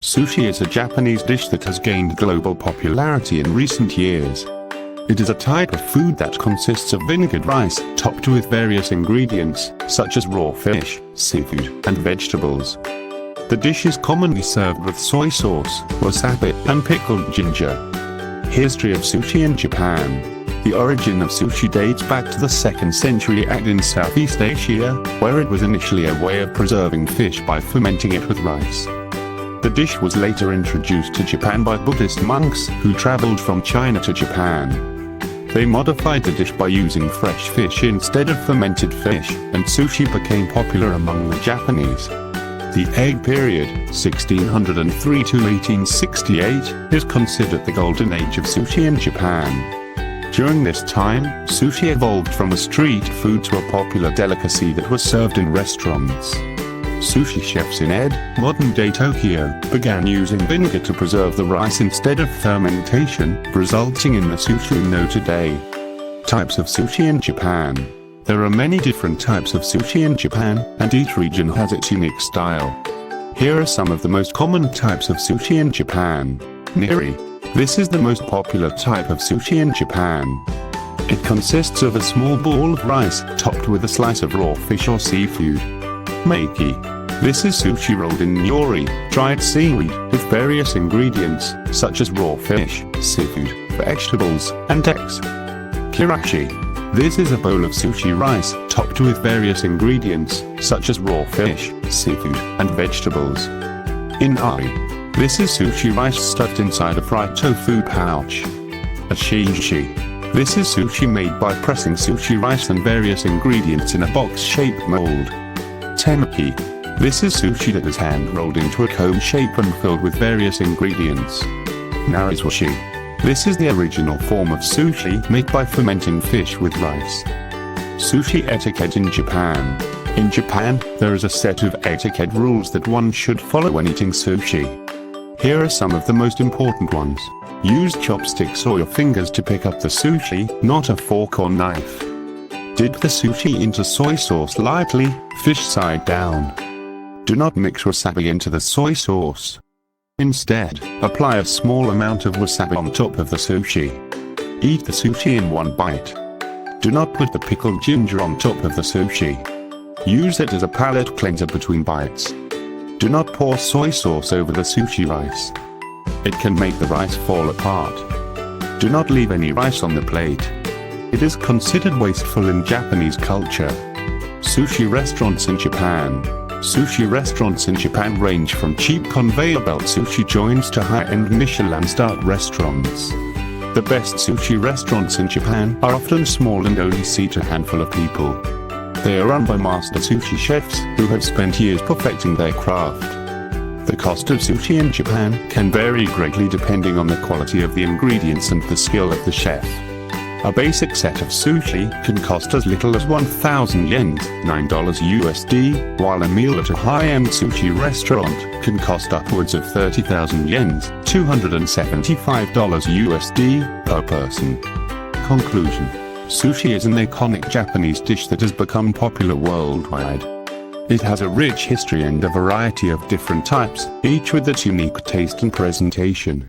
Sushi is a Japanese dish that has gained global popularity in recent years. It is a type of food that consists of vinegared rice, topped with various ingredients, such as raw fish, seafood, and vegetables. The dish is commonly served with soy sauce, wasabi, and pickled ginger. History of sushi in Japan. The origin of sushi dates back to the 2nd century AD in Southeast Asia, where it was initially a way of preserving fish by fermenting it with rice. The dish was later introduced to Japan by Buddhist monks who traveled from China to Japan. They modified the dish by using fresh fish instead of fermented fish, and sushi became popular among the Japanese. The egg period, 1603 to 1868, is considered the golden age of sushi in Japan. During this time, sushi evolved from a street food to a popular delicacy that was served in restaurants. Sushi chefs in modern-day Tokyo, began using vinegar to preserve the rice instead of fermentation, resulting in the sushi we know today. Types of sushi in Japan. There are many different types of sushi in Japan, and each region has its unique style. Here are some of the most common types of sushi in Japan. Niri. This is the most popular type of sushi in Japan. It consists of a small ball of rice, topped with a slice of raw fish or seafood. Maki. This is sushi rolled in nori, dried seaweed, with various ingredients, such as raw fish, seafood, vegetables, and eggs. Kirashi. This is a bowl of sushi rice, topped with various ingredients, such as raw fish, seafood, and vegetables. Inari. This is sushi rice stuffed inside a fried tofu pouch. A Shushi. This is sushi made by pressing sushi rice and various ingredients in a box-shaped mold. Temaki. This is sushi that is hand-rolled into a cone shape and filled with various ingredients. Narizushi. This is the original form of sushi made by fermenting fish with rice. Sushi etiquette in Japan. In Japan, there is a set of etiquette rules that one should follow when eating sushi. Here are some of the most important ones. Use chopsticks or your fingers to pick up the sushi, not a fork or knife. Dip the sushi into soy sauce lightly, fish side down. Do not mix wasabi into the soy sauce. Instead, apply a small amount of wasabi on top of the sushi. Eat the sushi in one bite. Do not put the pickled ginger on top of the sushi. Use it as a palate cleanser between bites. Do not pour soy sauce over the sushi rice. It can make the rice fall apart. Do not leave any rice on the plate. It is considered wasteful in Japanese culture. Sushi restaurants in Japan. Sushi restaurants in Japan range from cheap conveyor belt sushi joints to high-end Michelin-starred restaurants. The best sushi restaurants in Japan are often small and only seat a handful of people. They are run by master sushi chefs who have spent years perfecting their craft. The cost of sushi in Japan can vary greatly depending on the quality of the ingredients and the skill of the chef. A basic set of sushi can cost as little as 1,000 yen, $9 USD, while a meal at a high-end sushi restaurant can cost upwards of 30,000 yen, $275 USD, per person. Conclusion. Sushi is an iconic Japanese dish that has become popular worldwide. It has a rich history and a variety of different types, each with its unique taste and presentation.